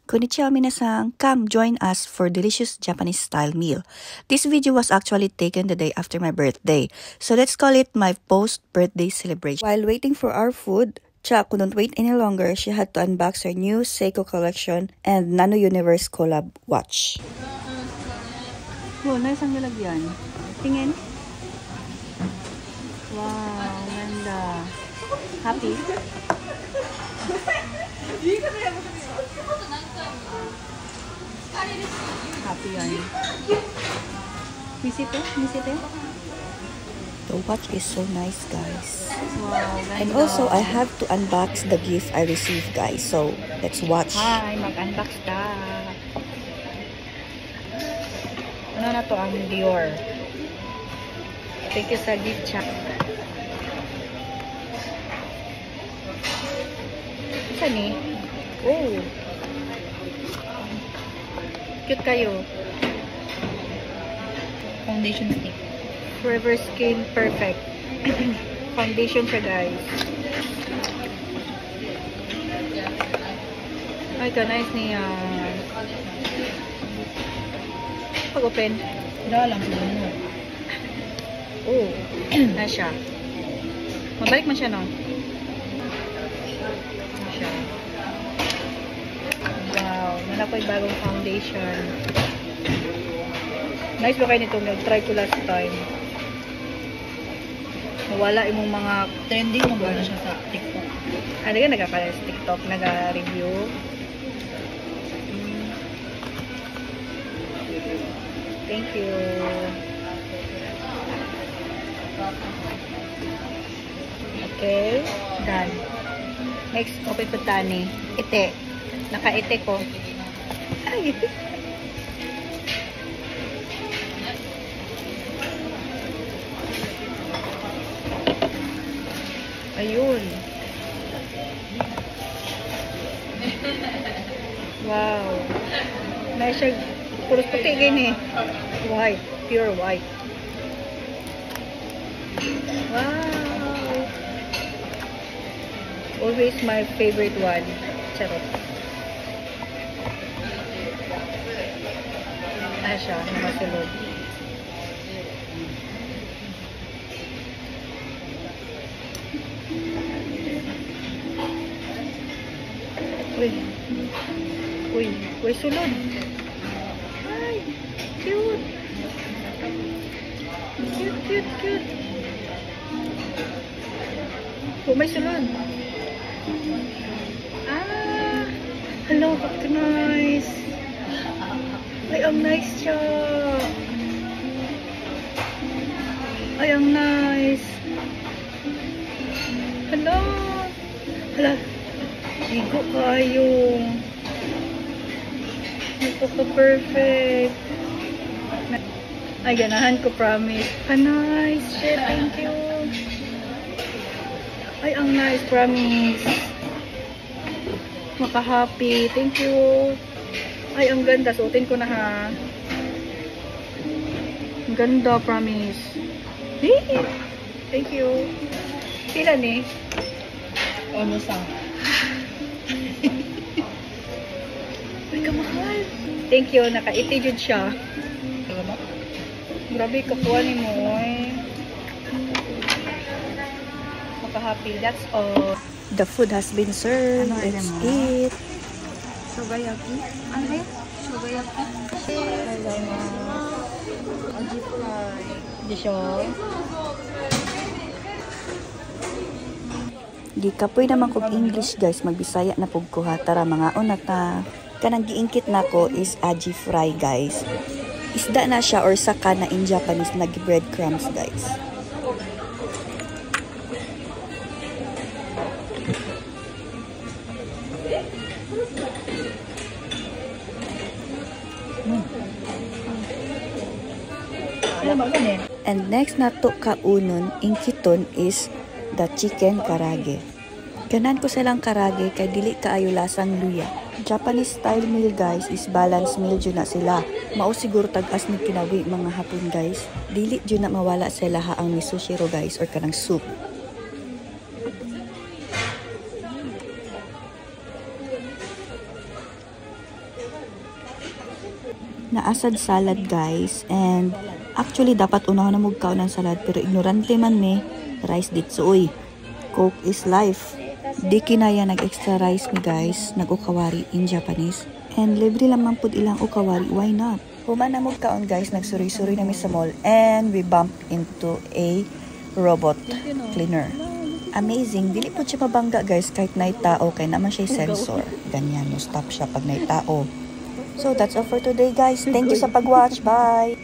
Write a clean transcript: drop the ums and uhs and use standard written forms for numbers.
Konnichiwa minasan, come join us for delicious Japanese style meal. This video was actually taken the day after my birthday, so let's call it my post-birthday celebration. While waiting for our food, Cha couldn't wait any longer. She had to unbox her new Seiko collection and Nano Universe collab watch. Oh, nice ang lalagyan. Tingin. Wow, ganda. Happy? Happy yan. Visit it. The watch is so nice, guys. Wow, and also, I have to unbox the gift I received, guys. So, let's watch. Hi, mag-unbox ka. Ano na to? Ang Dior. Thank you sa gift check. Saan eh? Oh. Cute kayo. Foundation stick. Forever Skin Perfect. Foundation siya, guys. Ay, ka-nice niya. Pag-open. Wala lang po mo. Oh. Na siya. Mabalik man siya, no? Na siya. Wow. Wala ko yung bagong foundation. Nice ba kayo nito? Nag-try ko last time. Wala imong mga Trending mo ba na siya sa TikTok? ano ka nagkakalas TikTok, nag-review. Thank you. Okay, done. Next, open po tani. Ite. Naka-ite ko. Ay, ayun. Wow. May siya puros puti gini. White. Pure white. Wow. Always my favorite one. Charot. Siya. Namasulog. Uy, sulod. Ay, cute. Cute. Oh, may sulod. Hello, nice. Ay, ang nice siya. Ay, ang nice. Hello. Hala. Igo kayo. Napaka-perfect. Ay, ganahan ko, promise. Nice. Shit, thank you. Ay, ang nice, promise. Maka-happy. Thank you. Ay, ang ganda. Suotin ko na, ha. Ang ganda, promise. Thank you. Pila ni? Almost ang. Ay, kamahal. Thank you. Naka-iti jud siya. Grabe, kakuha ni mo. Maka-happy. That's all. The food has been served. Ano, Let's mo? eat. Sugayaki. Ano kayo? Sugayaki. Hello, ma. Aji fry. Di siya. Di kapoy naman kog English, guys. Magbisaya na pug ko ha. Tara mga unata. Kanang giingkit nako is aji fry, guys. Isda na siya or saka na in Japanese nag breadcrumbs, guys. And next na to kaunon ingkiton is the chicken karage. Ganan ko silang karage kay dili kaayo lasang luya. Japanese style meal, guys, is balanced meal jud na sila. Mao siguro tag-as ni kinawi mga hapon, guys. Dili jud na mawala sila ha ang misushiro, guys, or kanang soup. Naasad salad guys, and actually dapat unahan na magkaon ng salad pero ignorante man me, rice ditso uy. Coke is life. Di kinaya nag-extra rice mi guys, nag-ukawari in Japanese. And libre lang man pud ilang ukawari, why not? Human na magkaon guys, nagsuri-suri na mi sa mall and we bumped into a robot cleaner. Amazing, dili po siya mabangga guys kahit na tao, kaya naman siya sensor. Ganyan, mo stop siya pag na tao. So that's all for today guys. Thank you sa pag-watch. Bye!